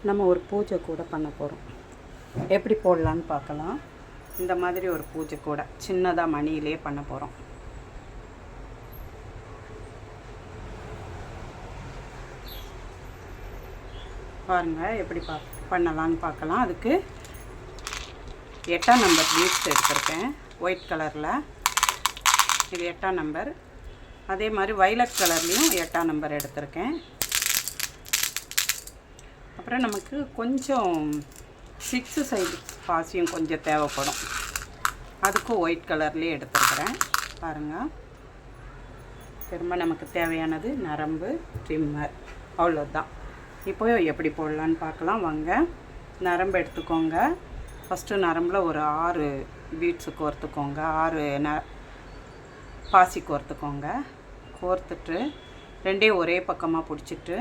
நம்ம ஒரு பூஜை கூட பண்ண போகிறோம். எப்படி போடலான்னு பார்க்கலாம். இந்த மாதிரி ஒரு பூஜை கூட சின்னதாக மணியிலே பண்ண போகிறோம். பாருங்கள் எப்படி பண்ணலான்னு பார்க்கலாம். அதுக்கு 8ஆம் நம்பர் பீட்ஸ் எடுத்திருக்கேன், ஒயிட் கலரில். இது 8ஆம் நம்பர். அதே மாதிரி வைலட் கலர்லேயும் 8ஆம் நம்பர் எடுத்திருக்கேன். அப்புறம் நமக்கு கொஞ்சம் 6 சைடு பாசியும் கொஞ்சம் தேவைப்படும். அதுக்கும் ஒயிட் கலர்லேயே எடுத்துருக்கிறேன். பாருங்கள், திரும்ப நமக்கு தேவையானது நரம்பு, ட்ரிம்மர், அவ்வளோதான். இப்போ எப்படி போடலான்னு பார்க்கலாம் வாங்க. நரம்பு எடுத்துக்கோங்க. ஃபஸ்ட்டு நரம்பில் ஒரு 6 பீட்ஸு கோர்த்துக்கோங்க. 6 பாசி கோர்த்துக்கோங்க. கோர்த்துட்டு ரெண்டையும் ஒரே பக்கமாக பிடிச்சிட்டு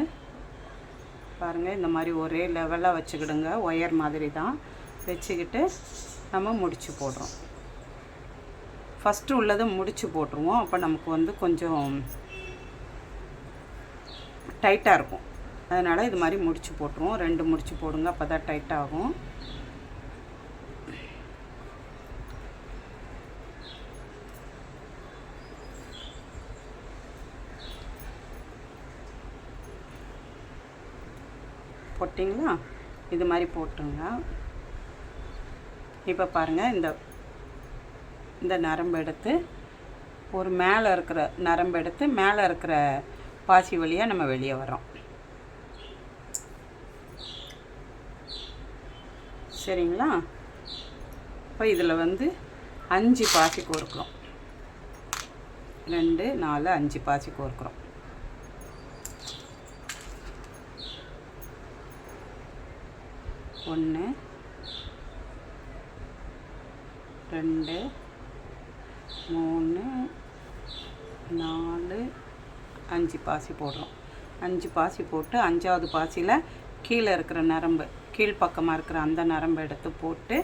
பாருங்கள், இந்த மாதிரி ஒரே லெவலாக வச்சுக்கிடுங்க. ஒயர் மாதிரி தான் வச்சுக்கிட்டு நம்ம முடிச்சு போடுறோம். ஃபஸ்ட்டு உள்ளதை முடிச்சு போட்டுருவோம். அப்போ நமக்கு கொஞ்சம் டைட்டாக இருக்கும். அதனால் இது மாதிரி முடிச்சு போட்டுருவோம். 2 முடிச்சு போடுங்க, அப்போ தான் டைட்டாகும். போட்டிங்களா? இது மாதிரி போட்டுருங்க. இப்போ பாருங்கள், இந்த நரம்பு எடுத்து ஒரு மேலே இருக்கிற நரம்பு எடுத்து மேலே இருக்கிற பாசி வழியாக நம்ம வெளியே வரோம். சரிங்களா? இப்போ இதில் 5 பாசி கோர்க்குறோம். 2, 4, 5 பாசி கோர்க்குறோம். 1, 2, 3, 4, 5 பாசி போடுறோம். 5 பாசி போட்டு 5ஆவது பாசியில் கீழே இருக்கிற நரம்பு, கீழ்ப்பக்கமாக இருக்கிற அந்த நரம்பு எடுத்து போட்டு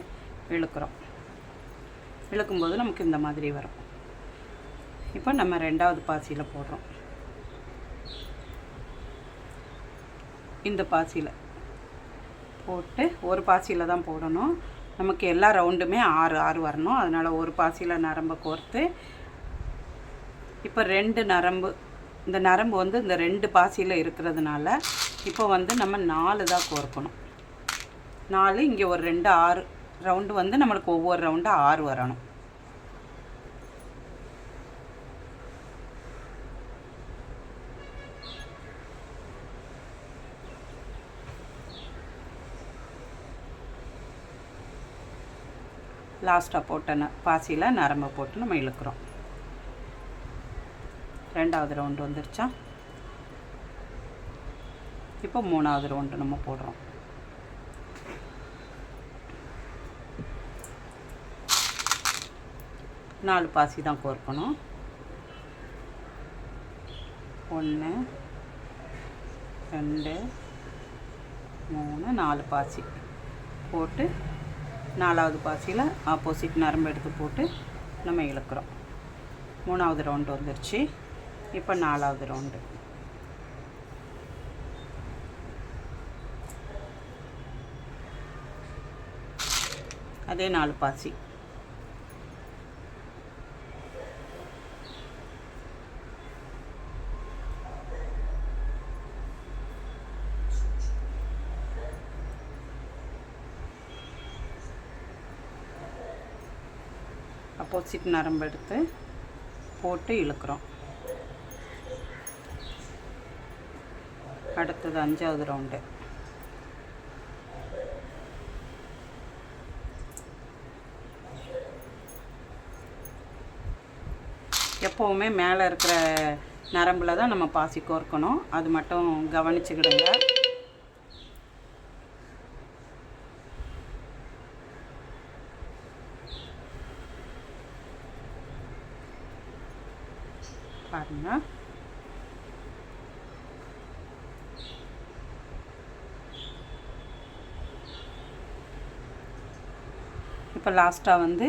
இழுக்கிறோம். இழுக்கும்போது நமக்கு இந்த மாதிரி வரும். இப்போ நம்ம 2ஆவது பாசியில் போடுறோம். இந்த பாசியில் போட்டு ஒரு பாசியில் தான் போடணும். நமக்கு எல்லா ரவுண்டுமே 6 வரணும். அதனால் ஒரு பாசியில் நரம்பை கோர்த்து இப்போ 2 நரம்பு, இந்த நரம்பு இந்த 2 பாசியில் இருக்கிறதுனால இப்போ நம்ம 4 தான் கோர்க்கணும். 4, இங்கே ஒரு 2, 6 ரவுண்டு நம்மளுக்கு ஒவ்வொரு ரவுண்டு 6 வரணும். லாஸ்ட்டாக போட்ட பாசியில் நரம்பை போட்டு நம்ம இழுக்கிறோம். 2ஆவது ரவுண்டு வந்துருச்சா? இப்போ 3ஆவது ரவுண்டு நம்ம போடுறோம். நாலு பாசி தான் கோர்க்கணும். 1, 2, 3, 4 பாசி போட்டு 4ஆவது பாசியில் ஆப்போசிட் நரம்பு எடுத்து போட்டு நம்ம இழுக்கிறோம். 3ஆவது ரவுண்டு வந்துருச்சு. இப்போ 4ஆவது ரவுண்டு. அதே 4 பாசி. ஆப்போசிட் நரம்பு எடுத்து போட்டு இழுக்கிறோம். அடுத்தது 5ஆவது ரவுண்டு. எப்போவுமே மேலே இருக்கிற நரம்பில் தான் நம்ம பாசி கோர்க்கணும். அது மட்டும் கவனிச்சுக்கிடுங்க. பாருங்க, இப்போ லாஸ்ட்டாக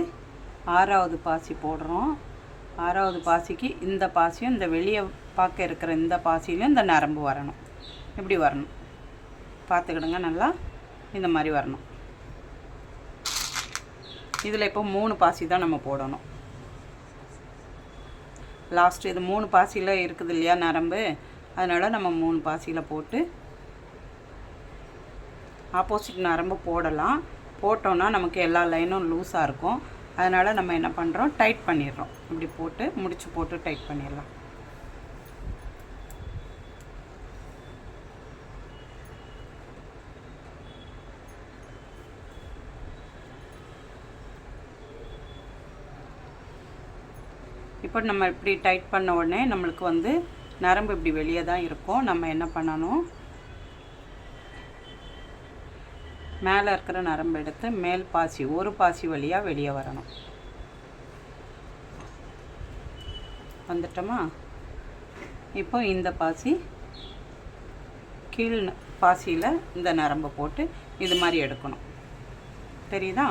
6ஆவது பாசி போடுறோம். 6வது பாசிக்கு இந்த பாசியும் இந்த வெளியே பார்க்க இருக்கிற இந்த பாசியிலும் இந்த நரம்பு வரணும். இப்படி வரணும். பார்த்துக்கிடுங்க. நல்லா இந்த மாதிரி வரணும். இதில் இப்போ 3 பாசி தான் நம்ம போடணும். லாஸ்ட்டு இது 3 பாசியில் இருக்குது இல்லையா நரம்பு, அதனால் நம்ம 3 பாசியில் போட்டு ஆப்போசிட் நரம்பு போடலாம். போட்டோன்னா நமக்கு எல்லா லைனும் லூஸாக இருக்கும். அதனால் நம்ம என்ன பண்ணுறோம், டைட் பண்ணிடுறோம். இப்படி போட்டு முடிச்சு போட்டு டைட் பண்ணிடலாம். இப்போ நம்ம இப்படி டைட் பண்ண உடனே நம்மளுக்கு வந்து நரம்பு இப்படி வெளியே தான் இருக்கும். நம்ம என்ன பண்ணணும், மேலே இருக்கிற நரம்பு எடுத்து மேல் பாசி ஒரு பாசி வழியாக வெளியே வரணும். வந்துட்டோமா? இப்போ இந்த பாசி கீழ் பாசியில் இந்த நரம்பை போட்டு இது மாதிரி எடுக்கணும். தெரியுதா?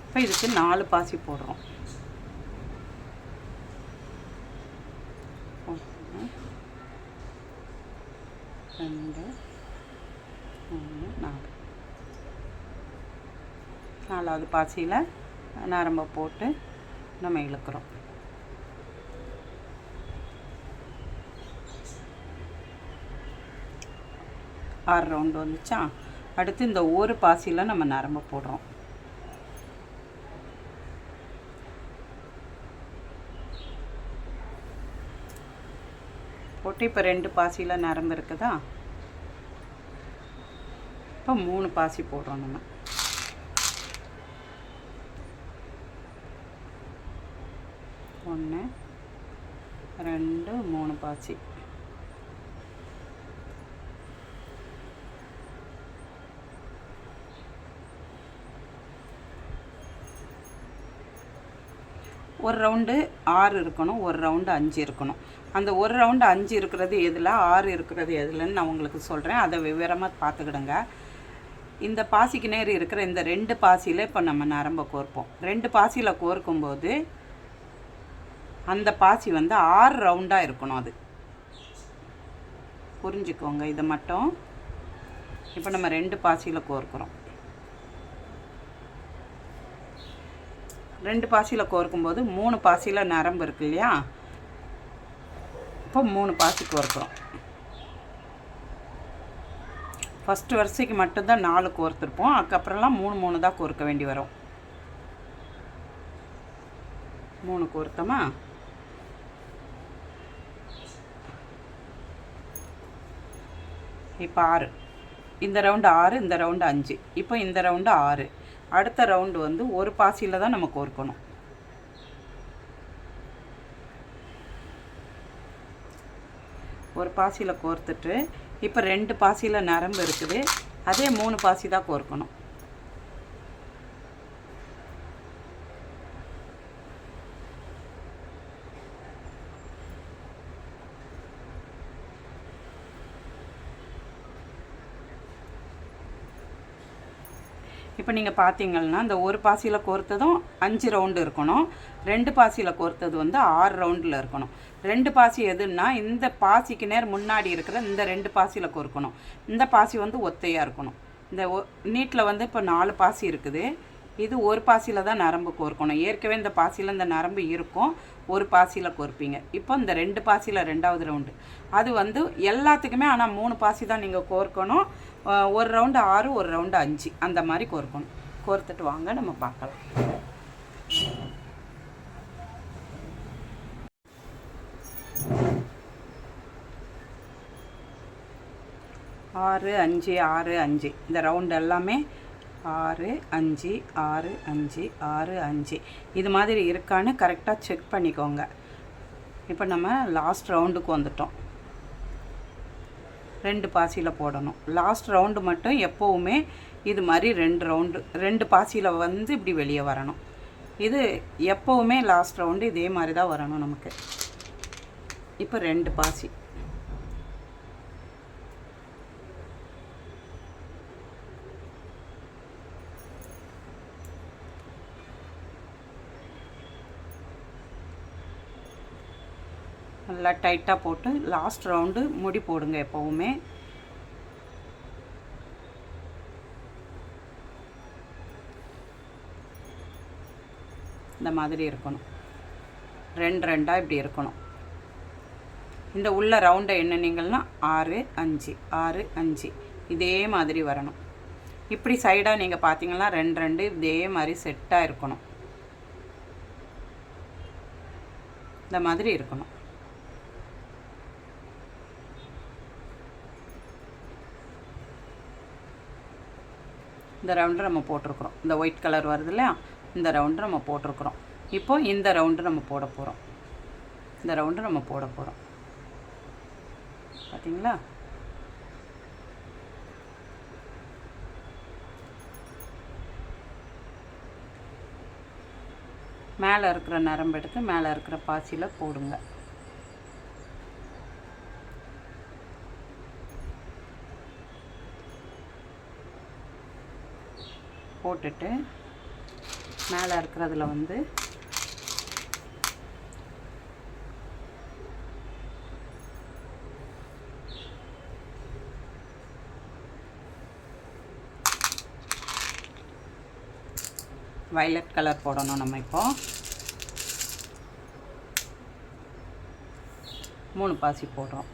இப்போ இதுக்கு 4 பாசி போடுறோம். 1 2 3 4. 4வது பாசியில் நரம்பை போட்டு நம்ம இழுக்கிறோம். ஆறு ரவுண்டு வந்துச்சா? அடுத்து இந்த ஒரு பாசியில் நம்ம நரம்பை போடுறோம். போட்டு இப்போ 2 பாசியில் நரம்பு இருக்குதா? இப்போ 3 பாசி போடுறோம். நம்ம 1 2 3 பாசி. ஒரு ரவுண்டு 6 இருக்கணும், ஒரு ரவுண்டு 5 இருக்கணும். அந்த ஒரு ரவுண்டு 5 இருக்கிறது எதில், 6 இருக்கிறது எதுலன்னு நான் உங்களுக்கு சொல்கிறேன். அதை விவரமாக பார்த்துக்கிடுங்க. இந்த பாசிக்கு நேர் இருக்கிற இந்த 2 பாசியில் இப்போ நம்ம நரம்பை கோர்ப்போம். 2 பாசியில் கோர்க்கும்போது அந்த பாசி வந்து 6 ரவுண்டாக இருக்கணும். அது புரிஞ்சுக்கோங்க. இதை மட்டும் இப்போ நம்ம 2 பாசியில் கோர்க்குறோம். 2 பாசியில் கோர்க்கும்போது 3 பாசியில் நரம்பு இருக்கு இல்லையா? இப்போ 3 பாசி கோர்க்குறோம். ஃபஸ்ட்டு வரிசைக்கு மட்டும்தான் 4 கோர்த்துருப்போம். அதுக்கப்புறம்லாம் 3 3 தான் கோர்க்க வேண்டி வரும். 3 கோர்த்தோமா? இப்போ 6. இந்த ரவுண்டு 6, இந்த ரவுண்டு 5. இப்போ இந்த ரவுண்டு 6. அடுத்த ரவுண்டு வந்து ஒரு பாசியில் தான் நம்ம கோர்க்கணும். ஒரு பாசியில் கோர்த்துட்டு இப்போ 2 பாசியில் நரம்பு இருக்குது. அதே 3 பாசி தான் கோர்க்கணும். இப்போ நீங்கள் பார்த்தீங்கன்னா இந்த ஒரு பாசியில் கோர்த்ததும் 5 ரவுண்டு இருக்கணும். 2 பாசியில் கோர்த்தது வந்து 6 ரவுண்டில் இருக்கணும். 2 பாசி எதுன்னா இந்த பாசிக்கு நேர் முன்னாடி இருக்கிற இந்த 2 பாசியில் கோர்க்கணும். இந்த பாசி வந்து ஒத்தையாக இருக்கணும். இந்த நீட்டில் வந்து இப்போ 4 பாசி இருக்குது. இது ஒரு பாசியில் தான் நரம்பு கோர்க்கணும். ஏற்கனவே இந்த பாசியில் இந்த நரம்பு இருக்கும், ஒரு பாசியில் கோர்ப்பீங்க. இப்போ இந்த 2 பாசியில் 2வது ரவுண்டு அது வந்து எல்லாத்துக்குமே, ஆனால் 3 பாசி தான் நீங்கள் கோர்க்கணும். ஒரு ரவுண்டு 6, ஒரு ரவுண்டு 5 அந்த மாதிரி கோர்க்கணும். கோர்த்துட்டு வாங்க நம்ம பார்க்கலாம். ஆறு 5 6 5 இந்த ரவுண்டு எல்லாமே 6 5 6 5 6 5 இது மாதிரி இருக்கான்னு கரெக்டாக செக் பண்ணிக்கோங்க. இப்போ நம்ம லாஸ்ட் ரவுண்டுக்கு வந்துட்டோம். 2 பாசியில் போடணும். லாஸ்ட் ரவுண்டு மட்டும் எப்போவுமே இது மாதிரி 2 பாசியில் வந்து இப்படி வெளியே வரணும். இது எப்போவுமே லாஸ்ட் ரவுண்டு இதே மாதிரி தான் வரணும் நமக்கு. இப்போ 2 பாசி. நல்லா டைட்டாக போட்டு லாஸ்ட் ரவுண்டு முடி போடுங்க எப்போவுமே. இந்த மாதிரி இருக்கணும், 2 2 இப்படி இருக்கணும். இந்த உள்ள ரவுண்டை எண்ணினீங்கன்னா 6 5 6 5 இதே மாதிரி வரணும். இப்படி சைடாக நீங்கள் பார்த்தீங்கன்னா 2 2 இதே மாதிரி செட்டாக இருக்கணும். இந்த மாதிரி இருக்கணும். இந்த ரவுண்டு நம்ம போட்டிருக்கிறோம். இந்த ஒயிட் கலர் வருது இல்லையா, இந்த ரவுண்டு நம்ம போட்டிருக்கிறோம். இப்போ இந்த ரவுண்டு நம்ம போட போகிறோம். இந்த ரவுண்டு நம்ம போட போகிறோம். பார்த்தீங்களா? மேலே இருக்கிற நரம்பு எடுத்து மேலே இருக்கிற பாசியில் போடுங்க. போட்டுட்டு மேலே இருக்கிறதுல வந்து வயலட் கலர் போடணும். நம்ம இப்போ 3 பாசி போடுறோம்.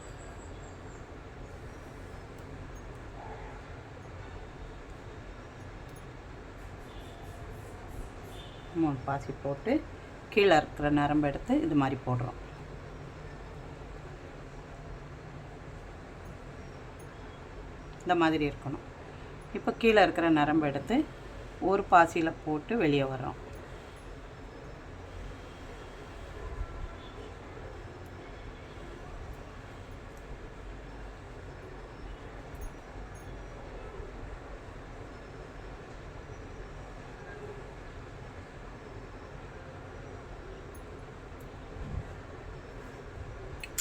மூணு பாசி போட்டு கீழே இருக்கிற நரம்பு எடுத்து இது மாதிரி போடுறோம். இந்த மாதிரி இருக்கணும். இப்போ கீழே இருக்கிற நரம்பு எடுத்து ஒரு பாசியில் போட்டு வெளியே வர்றோம்.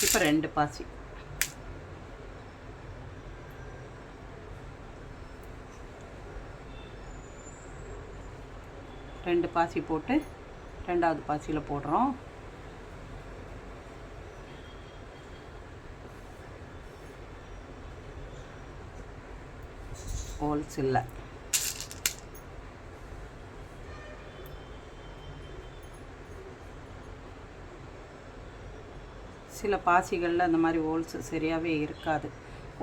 இப்போ 2 பாசி போட்டு 2வது பாசியில் போடுறோம். ஹோல்ஸ் இல்லை. சில பாசிகளில் அந்த மாதிரி ஹோல்ஸ் சரியாகவே இருக்காது.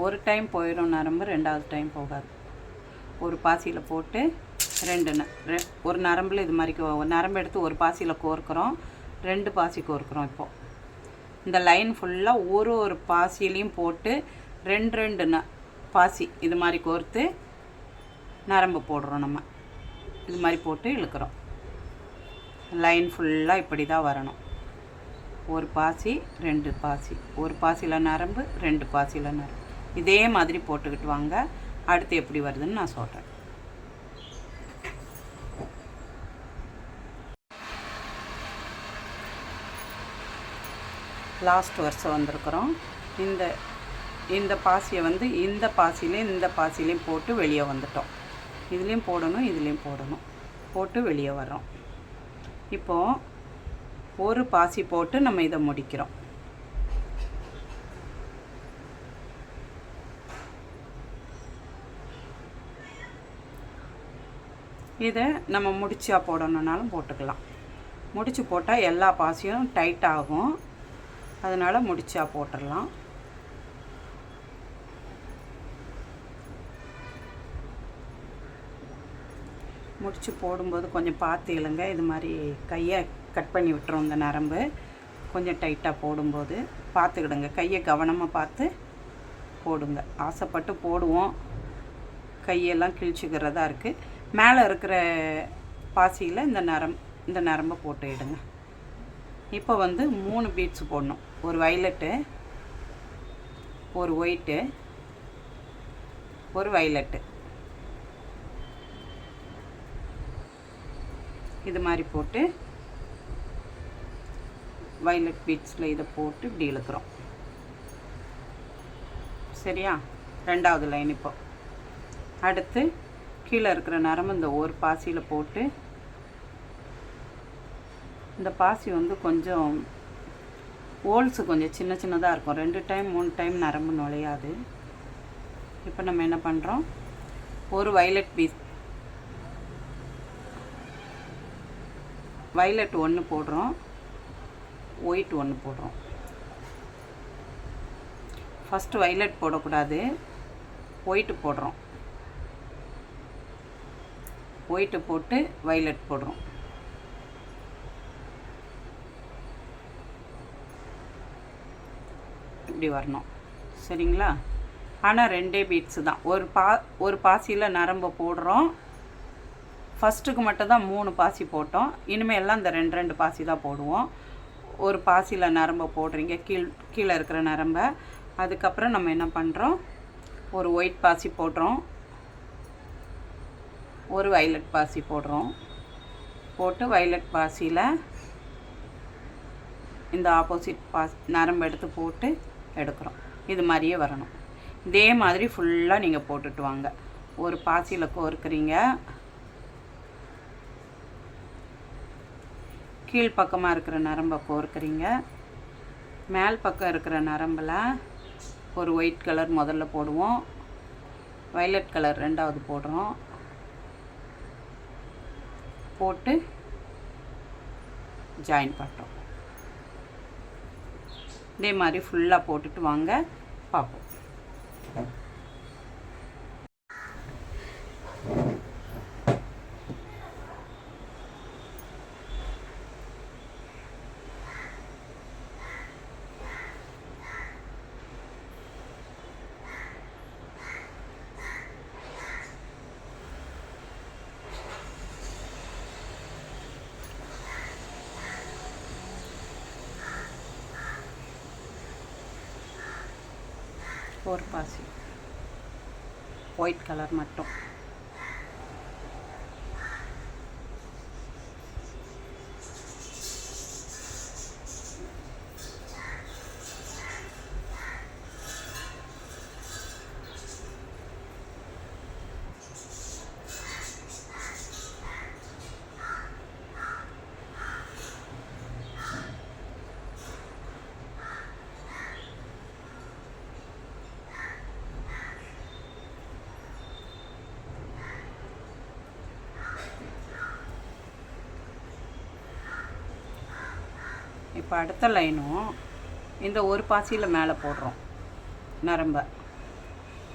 ஒரு டைம் போயிடும் நரம்பு, 2வது டைம் போகாது. ஒரு பாசியில் போட்டு ஒரு நரம்பில் இது மாதிரி நரம்பு எடுத்து ஒரு பாசியில் கோர்க்குறோம், 2 பாசி கோர்க்குறோம். இப்போது இந்த லைன் ஃபுல்லாக ஒரு பாசிலையும் போட்டு 2 பாசி இது மாதிரி கோர்த்து நரம்பு போடுறோம். நம்ம இது மாதிரி போட்டு இழுக்கிறோம். லைன் ஃபுல்லாக இப்படி தான் வரணும். ஒரு பாசி 2 பாசி, ஒரு பாசியில் நரம்பு 2 பாசியில் நரம்பு, இதே மாதிரி போட்டுக்கிட்டு வாங்க. அடுத்து எப்படி வருதுன்னு நான் சொல்கிறேன். லாஸ்ட் வருஷம் வந்திருக்கிறோம். இந்த பாசியை வந்து இந்த பாசிலையும் போட்டு வெளியே வந்துட்டோம். இதுலேயும் போடணும், இதுலேயும் போடணும், போட்டு வெளியே வர்றோம். இப்போது ஒரு பாசி போட்டு நம்ம இதை முடிக்கிறோம். இதை நம்ம முடிச்சா போடணுன்னாலும் போட்டுக்கலாம். முடிச்சு போட்டால் எல்லா பாசியும் டைட் ஆகும். அதனால் முடிச்சா போட்டுடலாம். முடிச்சு போடும்போது கொஞ்சம் பார்த்து இழுங்க. இது மாதிரி கையை கட் பண்ணி விட்டுரும். இந்த நரம்பு கொஞ்சம் டைட்டாக போடும்போது பார்த்துக்கிடுங்க. கையை கவனமாக பார்த்து போடுங்க. ஆசைப்பட்டு போடுவோம், கையெல்லாம் கிழிச்சிக்கிறதா இருக்குது. மேலே இருக்கிற பாசியில் இந்த நரம்பை போட்டு இடுங்க. இப்போ வந்து 3 பீட்ஸ் போடணும். ஒரு வயலட்டு, ஒரு ஒயிட்டு, ஒரு வயலட்டு, இது மாதிரி போட்டு வயலட் பீட்ஸில் இதை போட்டு இப்படி இழுக்கிறோம். சரியா? 2வது லைன். இப்போ அடுத்து கீழே இருக்கிற நரம்பு இந்த ஒரு பாசியில் போட்டு, இந்த பாசி வந்து கொஞ்சம் ஹோல்ஸு கொஞ்சம் சின்ன சின்னதாக இருக்கும், 2 டைம் 3 டைம் நரம்பு நுழையாது. இப்போ நம்ம என்ன பண்ணுறோம், ஒரு வைலட் 1 போடுறோம், ஒயிட் 1 போடுறோம். ஃபஸ்ட்டு வைலட் போடக்கூடாது, ஒயிட்டு போடுறோம். ஒயிட்டு போட்டு வைலட் போடுறோம். இப்படி வரணும், சரிங்களா? ஆனால் 2 பீட்ஸு தான். ஒரு பாசியில் நரம்பை போடுறோம். ஃபஸ்ட்டுக்கு மட்டும்தான் 3 பாசி போட்டோம். இனிமேல் எல்லாம் இந்த 2 பாசி தான் போடுவோம். ஒரு பாசியில் நரம்பை போடுறீங்க, கீழே இருக்கிற நரம்பை. அதுக்கப்புறம் நம்ம என்ன பண்ணுறோம், ஒரு ஒயிட் பாசி போடுறோம், ஒரு வைலட் பாசி போடுறோம். போட்டு வைலட் பாசியில் இந்த ஆப்போசிட் நரம்பு எடுத்து போட்டு எடுக்கிறோம். இது மாதிரியே வரணும். இதே மாதிரி ஃபுல்லாக நீங்கள் போட்டுட்டு வாங்க. ஒரு பாசியில் கோர்க்குறீங்க, கீழ்ப்பக்கமாக இருக்கிற நரம்பை கோர்க்குறீங்க, மேல் பக்கம் இருக்கிற நரம்பில் ஒரு ஒயிட் கலர் முதல்ல போடுவோம், வைலட் கலர் 2வது போடுறோம். போட்டு ஜாயின் பண்ணுறோம். இதே மாதிரி ஃபுல்லாக போட்டுட்டு வாங்க, பார்ப்போம். ஒரு பாசி ஒயிட் கலர் மட்டும். இப்போ அடுத்த லைனும் இந்த ஒரு பாசியில் மேலே போடுறோம். நரம்பை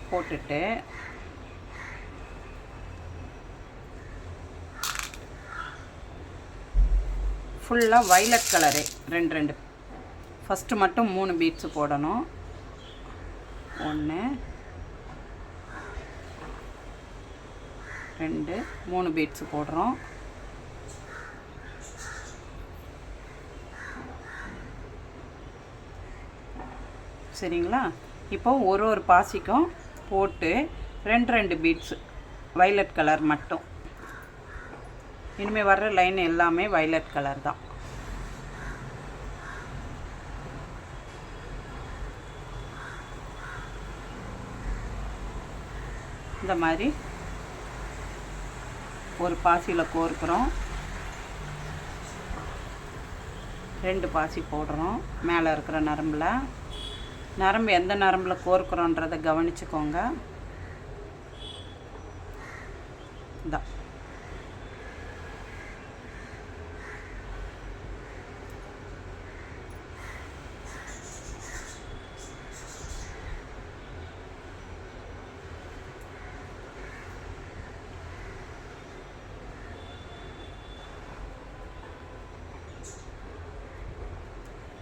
போட்டுட்டு ஃபுல்லாக வைலட் கலரே 2 ஃபஸ்ட்டு மட்டும் 3 பீட்ஸு போடணும். 1 2 3 பீட்ஸு போடுறோம். சரிங்களா? இப்போ ஒரு பாசிக்கும் போட்டு 2 பீட்ஸு வைலட் கலர் மட்டும். இனிமேல் வர்ற லைன் எல்லாமே வைலட் கலர் தான். இந்த மாதிரி ஒரு பாசியில் கோர்க்குறோம், 2 பாசி போடுறோம். மேலே இருக்கிற நரம்பு எந்த நரம்பில் கோர்க்குறோன்றதை கவனிச்சுக்கோங்க. இதான்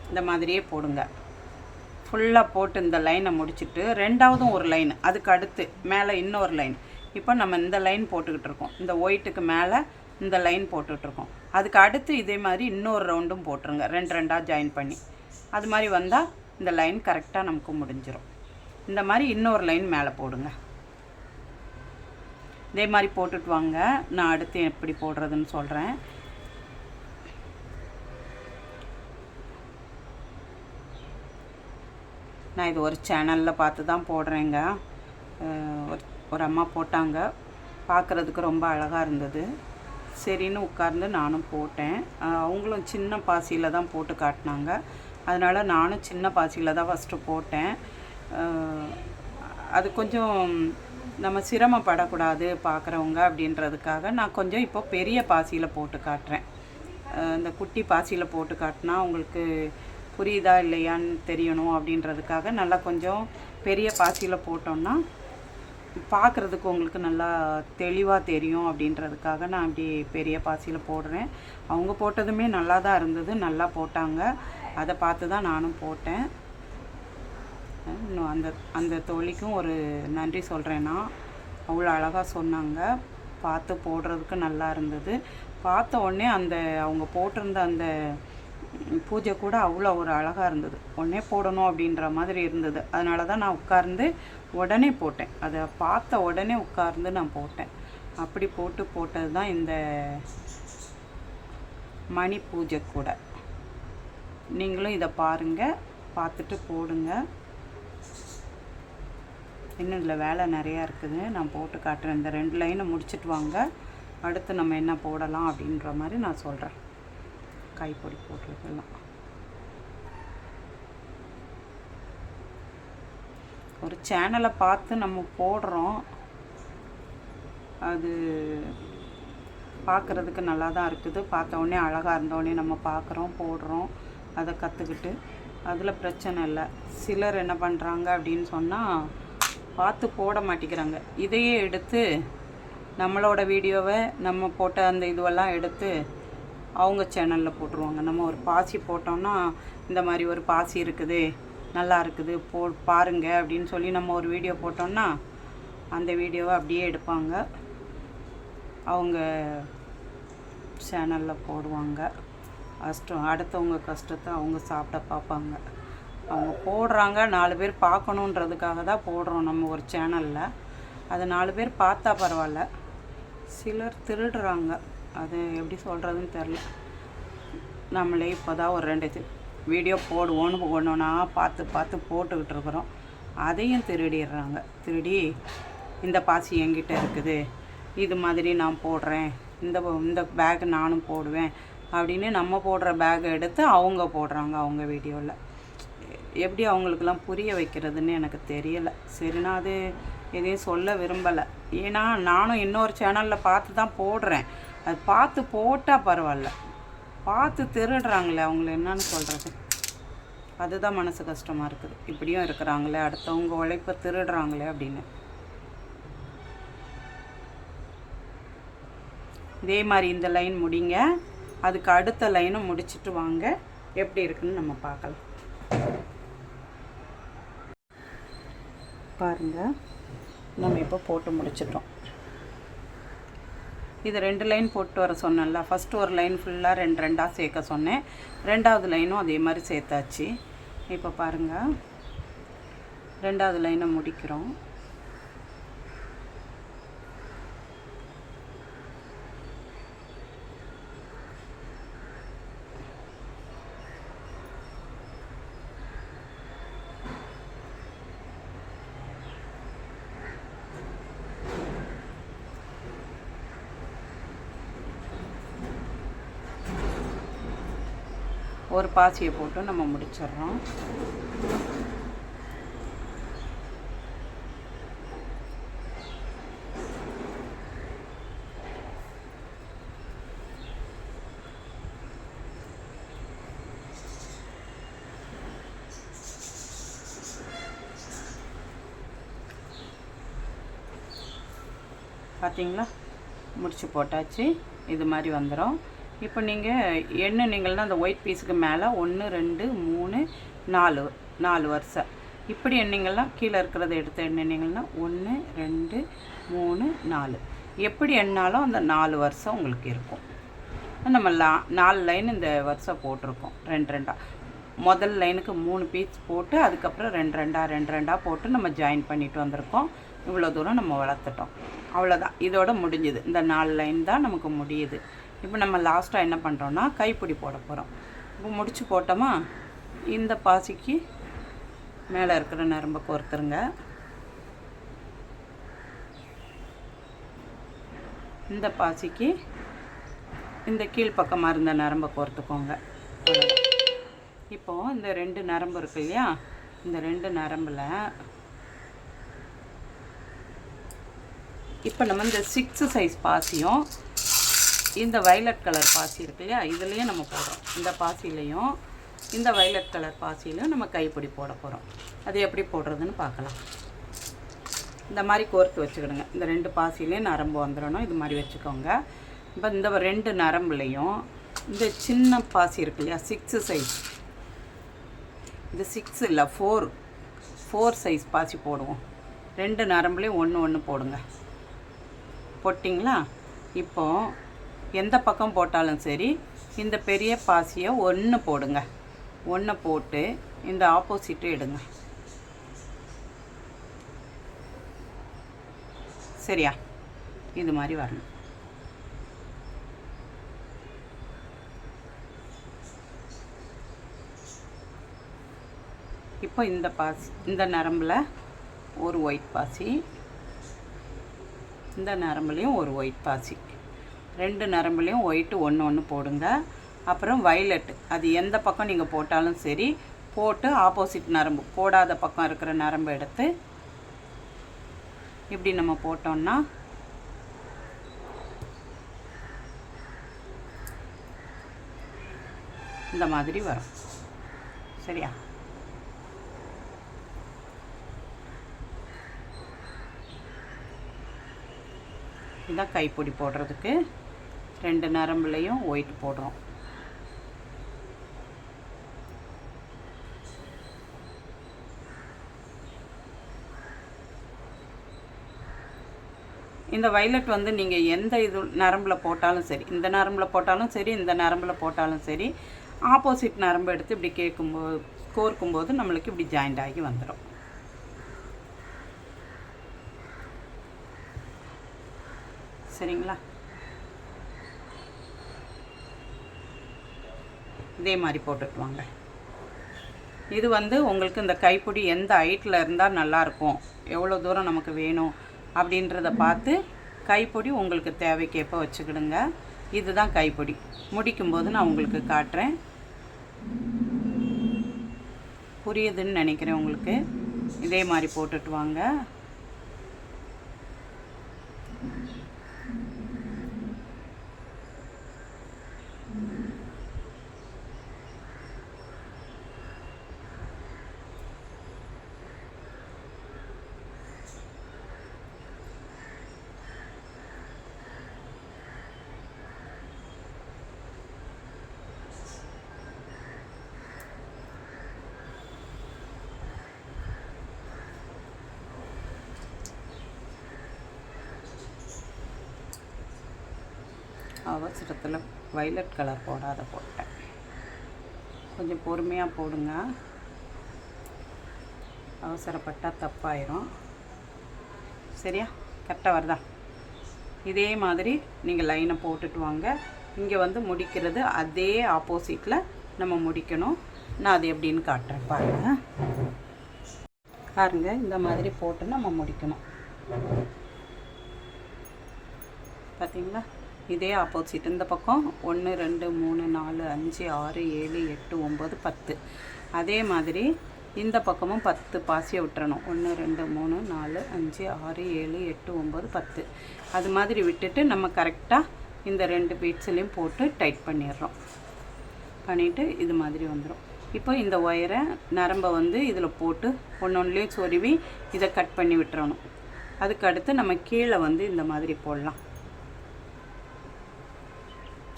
இந்த மாதிரியே போடுங்க. ஃபுல்லாக போட்டு இந்த லைனை முடிச்சுட்டு 2வதும் ஒரு லைன், அதுக்கு அடுத்து மேலே இன்னொரு லைன். இப்போ நம்ம இந்த லைன் போட்டுக்கிட்டு இருக்கோம், இந்த ஒயிட்டுக்கு மேலே இந்த லைன் போட்டுட்ருக்கோம். அதுக்கு அடுத்து இதே மாதிரி இன்னொரு ரவுண்டும் போட்டுருங்க, 2 ஜாயின் பண்ணி. அது மாதிரி வந்தால் இந்த லைன் கரெக்டாக நமக்கு முடிஞ்சிடும். இந்த மாதிரி இன்னொரு லைன் மேலே போடுங்க. இதே மாதிரி போட்டுட்டு வாங்க. நான் அடுத்து எப்படி போடுறதுன்னு சொல்கிறேன். நான் இது ஒரு சேனலில் பார்த்து தான் போடுறேங்க. ஒரு அம்மா போட்டாங்க, பார்க்குறதுக்கு ரொம்ப அழகாக இருந்தது. சரின்னு உட்கார்ந்து நானும் போட்டேன். அவங்களும் சின்ன பாசியில் தான் போட்டு காட்டினாங்க. அதனால் நானும் சின்ன பாசியில் தான் ஃபஸ்ட்டு போட்டேன். அது கொஞ்சம் நம்ம சிரமப்படக்கூடாது பார்க்குறவங்க அப்படின்றதுக்காக நான் கொஞ்சம் இப்போ பெரிய பாசியில் போட்டு காட்டுறேன். இந்த குட்டி பாசியில் போட்டு காட்டினா உங்களுக்கு புரியுதா இல்லையான்னு தெரியணும் அப்படின்றதுக்காக நல்லா கொஞ்சம் பெரிய பாசியில் போட்டோன்னா பார்க்குறதுக்கு உங்களுக்கு நல்லா தெளிவாக தெரியும் அப்படின்றதுக்காக நான் அப்படி பெரிய பாசியில் போடுறேன். அவங்க போட்டதுமே நல்லா தான் இருந்தது, நல்லா போட்டாங்க. அதை பார்த்து தான் நானும் போட்டேன். இன்னும் அந்த தோழிக்கும் ஒரு நன்றி சொல்கிறேன்னா, அவ்வளோ அழகாக சொன்னாங்க. பார்த்து போடுறதுக்கு நல்லா இருந்தது. பார்த்த உடனே அவங்க போட்டிருந்த அந்த பூஜை கூட அவ்வளோ ஒரு அழகாக இருந்தது. உடனே போடணும் அப்படின்ற மாதிரி இருந்தது. அதனால தான் நான் உட்கார்ந்து உடனே போட்டேன். அதை பார்த்த உடனே உட்கார்ந்து நான் போட்டேன். அப்படி போட்டது தான் இந்த மணி பூஜை கூட. நீங்களும் இதை பாருங்கள், பார்த்துட்டு போடுங்க. இன்னும் இதில் வேலை நிறையா இருக்குது, நான் போட்டு காட்டுறேன். இந்த 2 லைனை முடிச்சுட்டு வாங்க, அடுத்து நம்ம என்ன போடலாம் அப்படின்ற மாதிரி நான் சொல்கிறேன். கைப்பொடி போட்டுருக்கலாம். ஒரு சேனலை பார்த்து நம்ம போடுறோம், அது பார்க்குறதுக்கு நல்லா தான் இருக்குது. பார்த்த உடனே அழகாக இருந்தோடனே நம்ம பார்க்குறோம், போடுறோம், அதை கற்றுக்கிட்டு அதில் பிரச்சனை இல்லை. சிலர் என்ன பண்ணுறாங்க அப்படின்னு சொன்னால் பார்த்து போட மாட்டேங்கிறாங்க. இதையே எடுத்து நம்மளோட வீடியோவை நம்ம போட்ட அந்த இதுவெல்லாம் எடுத்து அவங்க சேனலில் போட்டுருவாங்க. நம்ம ஒரு பாசி போட்டோம்னா இந்த மாதிரி ஒரு பாசி இருக்குது, நல்லா இருக்குது, பாருங்க அப்படின்னு சொல்லி நம்ம ஒரு வீடியோ போட்டோம்னா அந்த வீடியோவை அப்படியே எடுப்பாங்க, அவங்க சேனலில் போடுவாங்க. அடுத்தவங்க கஷ்டத்தை அவங்க சாப்பிட பார்ப்பாங்க. அவங்க போடுறாங்க, 4 பேர் பார்க்கணுன்றதுக்காக தான் போடுறோம் நம்ம ஒரு சேனலில். அதை 4 பேர் பார்த்தா பரவாயில்ல. சிலர் திருடுறாங்க, அது எப்படி சொல்கிறதுன்னு தெரில. நம்மளே இப்போ தான் ஒரு 2 வீடியோ போடுவோன்னு பார்த்து போட்டுக்கிட்டு இருக்கிறோம். அதையும் திருடிடுறாங்க. திருடி இந்த பாசி என்கிட்ட இருக்குது, இது மாதிரி நான் போடுறேன், இந்த பேக் நானும் போடுவேன் அப்படின்னு நம்ம போடுற பேக்கை எடுத்து அவங்க போடுறாங்க அவங்க வீடியோவில். எப்படி அவங்களுக்கெல்லாம் புரிய வைக்கிறதுன்னு எனக்கு தெரியலை. சரி, நான் அது எதையும் சொல்ல விரும்பலை. ஏன்னா நானும் இன்னொரு சேனலில் பார்த்து தான் போடுறேன். அது பார்த்து போட்டால் பரவாயில்ல, பார்த்து திருடுறாங்களே, அவங்கள என்னன்னு சொல்கிறது. அதுதான் மனசு கஷ்டமாக இருக்குது. இப்படியும் இருக்கிறாங்களே, அடுத்தவங்க உழைப்பை திருடுறாங்களே அப்படின்னு. இதே மாதிரி இந்த லைன் முடிங்க, அதுக்கு அடுத்த லைனும் முடிச்சுட்டு வாங்க, எப்படி இருக்குன்னு நம்ம பார்க்கலாம். பாருங்கள், நம்ம இப்போ போட்டு முடிச்சிட்டோம். இது 2 லைன் போட்டு வர சொன்னேன்ல. ஃபஸ்ட்டு ஒரு லைன் ஃபுல்லாக 2 சேர்க்க சொன்னேன். 2வது லைனும் அதே மாதிரி சேர்த்தாச்சு. இப்போ பாருங்கள், 2வது லைனை முடிக்கிறோம். ஒரு பாசியை போட்டு நம்ம முடிச்சிடுறோம். பார்த்தீங்களா, முடிச்சு போட்டாச்சு. இது மாதிரி வந்துடும். இப்போ நீங்கள் நீங்கள்னா அந்த ஒயிட் பீஸுக்கு மேலே 1 2 3 4 வரிசை இப்படி எண்ணிங்கள்லாம் கீழே இருக்கிறத எடுத்து எண்ணினீங்கன்னா 1 2 3 4 எப்படி எண்ணாலும் அந்த 4 வருஷம் உங்களுக்கு இருக்கும். நம்ம 4 லைன் இந்த வருஷம் போட்டிருக்கோம் 2 முதல் லைனுக்கு 3 பீஸ் போட்டு அதுக்கப்புறம் 2 போட்டு நம்ம ஜாயின் பண்ணிட்டு வந்திருக்கோம். இவ்வளோ தூரம் நம்ம வளர்த்துட்டோம். அவ்வளோதான், இதோட முடிஞ்சுது. இந்த 4 லைன் தான் நமக்கு முடியுது. இப்போ நம்ம லாஸ்ட்டாக என்ன பண்ணுறோன்னா கைப்பிடி போட போகிறோம். இப்போ முடிச்சு போட்டோமா, இந்த பாசிக்கு மேலே இருக்கிற நரம்பை கோர்த்துருங்க. இந்த பாசிக்கு இந்த கீழ்ப்பக்கமாக இருந்த நரம்பை கோர்த்துக்கோங்க. இப்போது இந்த 2 நரம்பு இருக்கு இல்லையா, இந்த 2 நரம்பில் இப்போ நம்ம இந்த 6 சைஸ் பாசியும் இந்த வைலட் கலர் பாசி இருக்கு இல்லையா, இதுலேயும் நம்ம போடுறோம். இந்த பாசிலையும் இந்த வைலட் கலர் பாசிலையும் நம்ம கைப்பிடி போட போகிறோம். அது எப்படி போடுறதுன்னு பார்க்கலாம். இந்த மாதிரி கோர்த்து வச்சுக்கிடுங்க. இந்த 2 பாசிலையும் நரம்பு வந்துடணும். இது மாதிரி வச்சுக்கோங்க. இப்போ இந்த 2 நரம்புலையும் இந்த சின்ன பாசி இருக்கு இல்லையா, 6 சைஸ், இது 6 இல்லை 4 சைஸ் பாசி போடுவோம். 2 நரம்புலேயும் ஒன்று போடுங்க. போட்டிங்களா? இப்போது எந்த பக்கம் போட்டாலும் சரி இந்த பெரிய பாசியை 1 போடுங்க. 1 போட்டு இந்த ஆப்போசிட்டு எடுங்க. சரியா? இது மாதிரி வரணும். இப்போ இந்த பாசி, இந்த நரம்பில் ஒரு ஒயிட் பாசி, இந்த நரம்புலேயும் ஒரு ஒயிட் பாசி, 2 நரம்புலேயும் ஒயிட்டு ஒன்று போடுங்க. அப்புறம் வைலட், அது எந்த பக்கம் நீங்கள் போட்டாலும் சரி போட்டு ஆப்போசிட் நரம்பு, போடாத பக்கம் இருக்கிற நரம்பு எடுத்து இப்படி நம்ம போட்டோம்னா இந்த மாதிரி வரும். சரியா? இதான் கைப்பிடி போடுறதுக்கு 2 நரம்புலையும் ஒயிட் போடுறோம். இந்த வைலட் வந்து நீங்கள் எந்த இது நரம்பில் போட்டாலும் சரி, இந்த நரம்பில் போட்டாலும் சரி, இந்த நரம்பில் போட்டாலும் சரி, ஆப்போசிட் நரம்பு எடுத்து இப்படி கோர்க்கும்போது நம்மளுக்கு இப்படி ஜாயிண்ட் ஆகி வந்துடும். சரிங்களா? இதே மாதிரி போட்டுட்டு வாங்க. இது வந்து உங்களுக்கு இந்த கைப்பிடி எந்த ஹைட்டில் இருந்தால் நல்லாயிருக்கும், எவ்வளோ தூரம் நமக்கு வேணும் அப்படின்றத பார்த்து கைப்பிடி உங்களுக்கு தேவைக்கேற்ப வச்சுக்கிடுங்க. இதுதான் கைப்பிடி. முடிக்கும்போது நான் உங்களுக்கு காட்டுறேன். புரியுதுன்னு நினைக்கிறேன் உங்களுக்கு. இதே மாதிரி போட்டுட்டு வாங்க. அவசரத்தில் வைலட் கலர் போடாத போட்டேன். கொஞ்சம் பொறுமையாக போடுங்க, அவசரப்பட்டால் தப்பாயிரும். சரியா? கரெக்டாக வருதா? இதே மாதிரி நீங்கள் லைனை போட்டுட்டு வாங்க. இங்கே வந்து முடிக்கிறது அதே ஆப்போசிட்டில் நம்ம முடிக்கணும். நான் அது எப்படின்னு காட்டுறேன் பாருங்கள். இந்த மாதிரி போட்டு நம்ம முடிக்கணும். பார்த்தீங்களா? இதே ஆப்போசிட் இந்த பக்கம் 1 2 3 4 5 6 7 8 9 10. அதே மாதிரி இந்த பக்கமும் 10 பாசியை விட்டுறணும். 1 2 3 4 5 6 7 8 9 10. அது மாதிரி விட்டுட்டு நம்ம கரெக்டாக இந்த 2 பீட்ஸ்லையும் போட்டு டைட் பண்ணிடுறோம். பண்ணிவிட்டு இது மாதிரி வந்துடும். இப்போ இந்த ஒயரை நரம்பை வந்து இதில் போட்டு ஒன்றுலேயும் சொருவி இதை கட் பண்ணி விட்டுறணும். அதுக்கு அடுத்து நம்ம கீழே வந்து இந்த மாதிரி போடலாம்.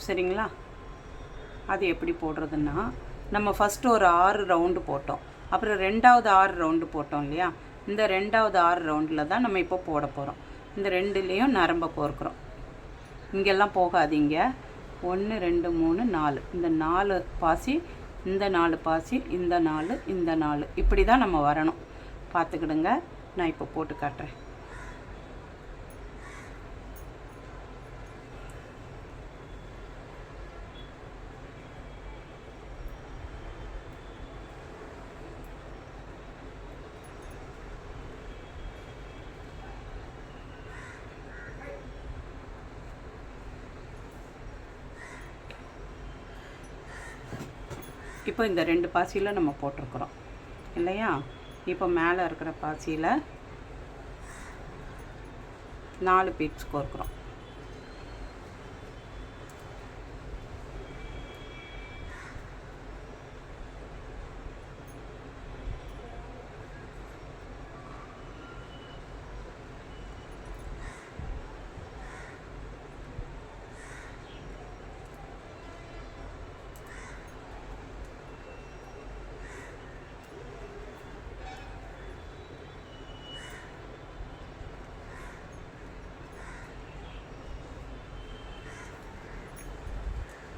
சரிங்களா? அது எப்படி போடுறதுன்னா, நம்ம ஃபஸ்ட்டு ஒரு 6 ரவுண்டு போட்டோம், அப்புறம் 2வது 6 ரவுண்டு போட்டோம் இல்லையா, இந்த 2வது 6 ரவுண்டில் தான் நம்ம இப்போ போட போகிறோம். இந்த 2லேயும் நரம்பை கோர்க்குறோம். இங்கெல்லாம் போகாதீங்க. 1 2 3 4, இந்த 4 பாசி, இந்த 4 பாசி, இந்த 4, இந்த 4, இப்படி தான் நம்ம வரணும். பார்த்துக்கிடுங்க. நான் இப்போ போட்டு காட்டுறேன். இப்போ இந்த 2 பாசியில் நம்ம போட்டிருக்கிறோம் இல்லையா. இப்போ மேலே இருக்கிற பாசியில் 4 பீட்ஸ் கோர்க்குறோம்.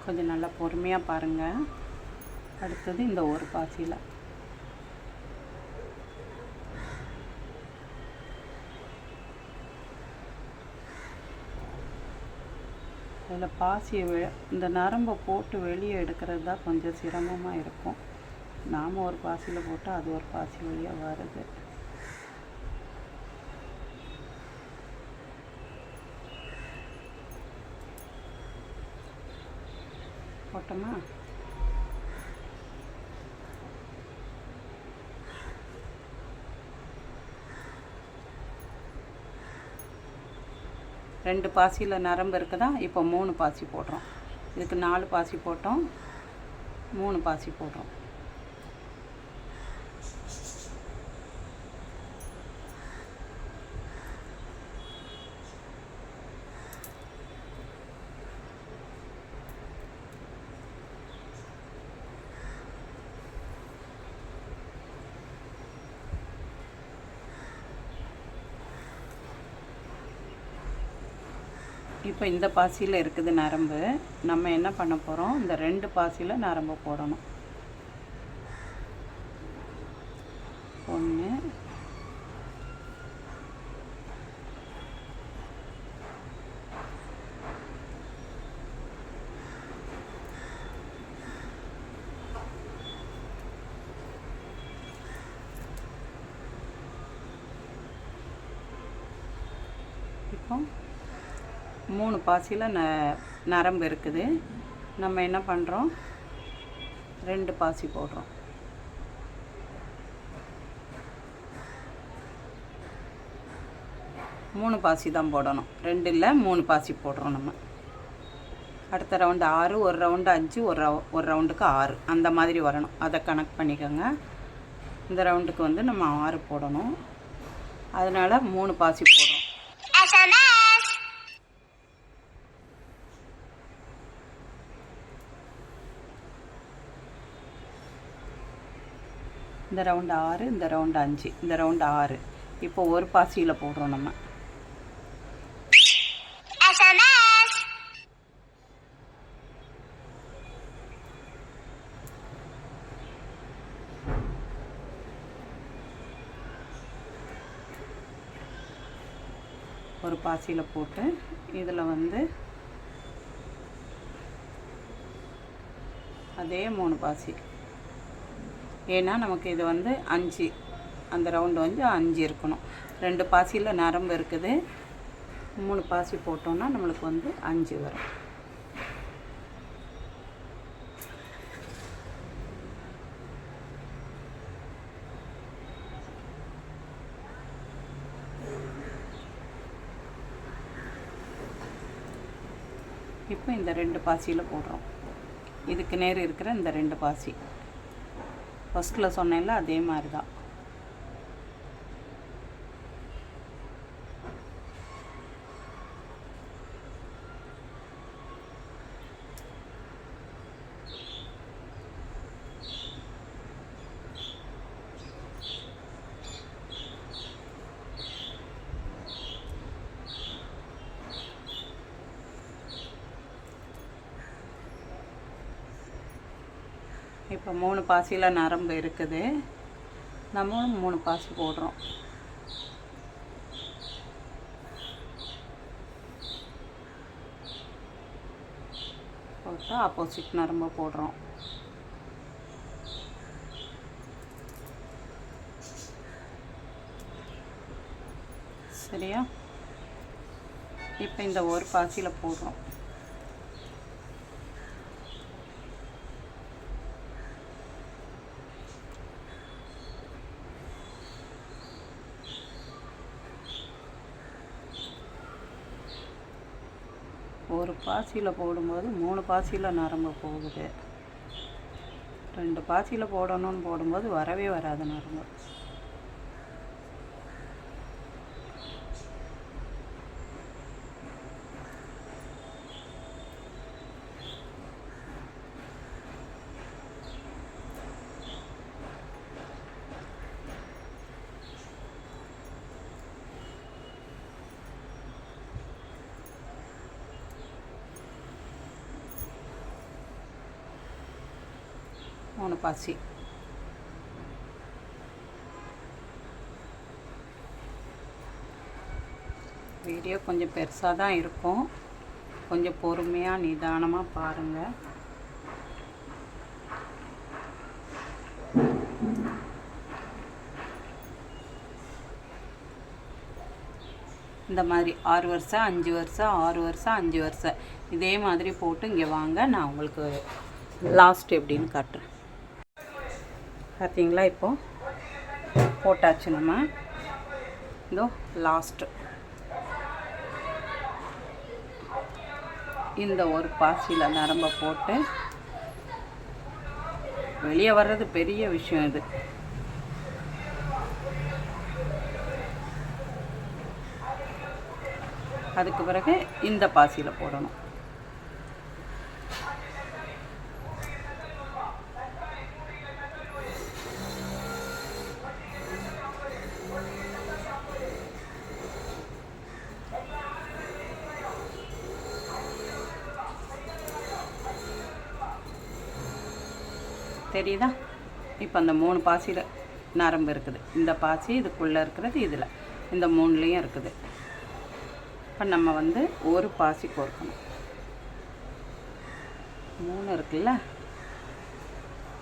கொஞ்சம் நல்லா பொறுமையாக பாருங்கள். அடுத்தது இந்த ஒரு பாசியில் அதில் பாசியை இந்த நரம்பை போட்டு வெளியே எடுக்கிறது தான் கொஞ்சம் சிரமமாக இருக்கும். நாம் ஒரு பாசியில் போட்டு அது ஒரு பாசி வழியாக வருது. போட்டோமா? ரெண்டு பாசியில் நரம்பு இருக்குதா. இப்போ 3 பாசி போடுறோம். இதுக்கு 4 பாசி போட்டோம், 3 பாசி போடுறோம். இப்போ இந்த பாசியில் இருக்குது நரம்பு. நம்ம என்ன பண்ண போகிறோம், இந்த 2 பாசியில் நரம்பு போடணும். 1 இப்போ 3 பாசியில் நரம்பு இருக்குது. நம்ம என்ன பண்ணுறோம், 2 பாசி போடுறோம். மூணு பாசி தான் போடணும், 2 இல்லை 3 பாசி போடுறோம் நம்ம. அடுத்த ரவுண்டு 6, ஒரு ரவுண்டு 5, ஒரு ரவுண்டுக்கு 6, அந்த மாதிரி வரணும். அதை கனெக்ட் பண்ணிக்கோங்க. இந்த ரவுண்டுக்கு வந்து நம்ம 6 போடணும். அதனால் 3 பாசி போடுறோம். இந்த ரவுண்டு 6, இந்த ரவுண்டு 5, இந்த ரவுண்டு 6. இப்போ ஒரு பாசியில் போடுறோம் நம்ம. ஒரு பாசியில் போட்டு இதில் வந்து அதே 3 பாசி. ஏன்னா நமக்கு இது வந்து 5, அந்த ரவுண்டு வந்து 5 இருக்கணும். 2 பாசியில் நரம்பு இருக்குது, 3 பாசி போட்டோன்னா நம்மளுக்கு வந்து 5 வரும். இப்போ இந்த 2 பாசியில் போடுறோம். இதுக்கு நேர் இருக்கிற இந்த 2 பாசி ஃபஸ்ட்டில் சொன்னேன்ல, அதே மாதிரி தான். இப்போ 3 பாசியில் நரம்பு இருக்குது, நம்மளும் 3 பாசி போடுறோம். போட்டு ஆப்போசிட் நரம்பு போடுறோம். சரியா? இப்போ இந்த ஒரு பாசியில் போடுறோம். ஒரு பாசியில் போடும்போது 3 பாசியில் நரம்பு போகுது. 2 பாசியில் போடணும்னு போடும்போது வரவே வராது நரம்பு. மூணு பாசி. வீடியோ கொஞ்சம் பெருசாக தான் இருக்கும், கொஞ்சம் பொறுமையாக நிதானமாக பாருங்கள். இந்த மாதிரி 6 வருஷம் 5 வருஷம் 6 வருஷம் 5 வருஷம் இதே மாதிரி போட்டு இங்கே வாங்க, நான் உங்களுக்கு லாஸ்ட் எப்படின்னு காட்டுறேன். பார்த்தீங்களா, இப்போது போட்டாச்சு. நம்ம இதோ லாஸ்ட்டு இந்த ஒரு பாசியில் நரம்பை போட்டு வெளியே வர்றது பெரிய விஷயம். இது அதுக்கு பிறகு இந்த பாசியில் போடணும். தெரியுதா? இப்போ அந்த 3 பாசியில் நரம்பு இருக்குது. இந்த பாசி இதுக்குள்ளே இருக்கிறது, இதில் இந்த 3லேயும் இருக்குது. இப்போ நம்ம வந்து ஒரு பாசி கோர்க்கணும். 3 இருக்குல்ல,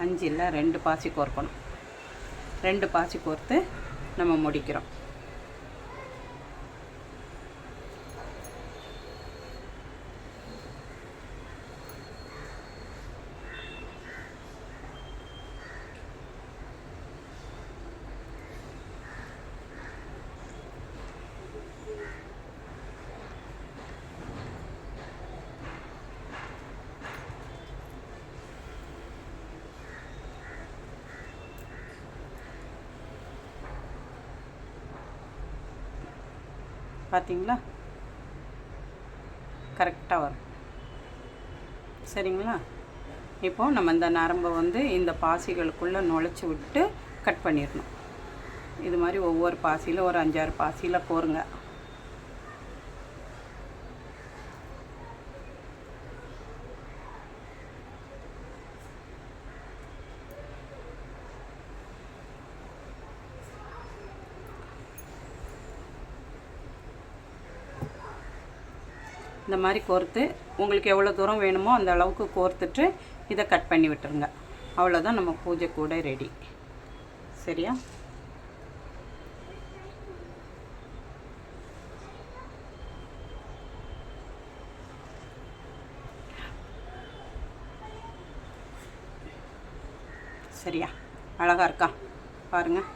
5 இல்லை, 2 பாசி கோர்க்கணும். 2 பாசி கோர்த்து நம்ம முடிக்கிறோம். பார்த்தீங்களா, கரெக்டாக வரும். சரிங்களா? இப்போது நம்ம இந்த நரம்பை வந்து இந்த பாசிகளுக்குள்ளே நுழைச்சி விட்டு கட் பண்ணிடணும். இது மாதிரி ஒவ்வொரு பாசியில் ஒரு 5-6 பாசியில் கோருங்க. இந்த மாதிரி கோர்த்து உங்களுக்கு எவ்வளோ தூரம் வேணுமோ அந்த அளவுக்கு கோர்த்துட்டு இதை கட் பண்ணி விட்டுருங்க. அவ்வளோதான், நம்ம பூஜை கூட ரெடி. சரியா? சரியா? அழகாக இருக்கா பாருங்கள்.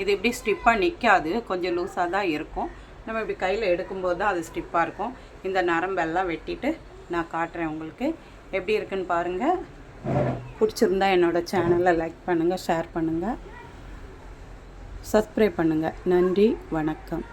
இது இப்படி ஸ்டிப்பாக நிற்காது, கொஞ்சம் லூஸாக தான் இருக்கும். நம்ம இப்படி கையில் எடுக்கும்போது தான் அது ஸ்டிப்பாக இருக்கும். இந்த நரம்பெல்லாம் வெட்டிட்டு நான் காட்டுறேன் உங்களுக்கு எப்படி இருக்குன்னு பாருங்கள். பிடிச்சிருந்தா என்னோடய சேனலை லைக் பண்ணுங்கள், ஷேர் பண்ணுங்கள், சப்ஸ்கிரைப் பண்ணுங்கள். நன்றி, வணக்கம்.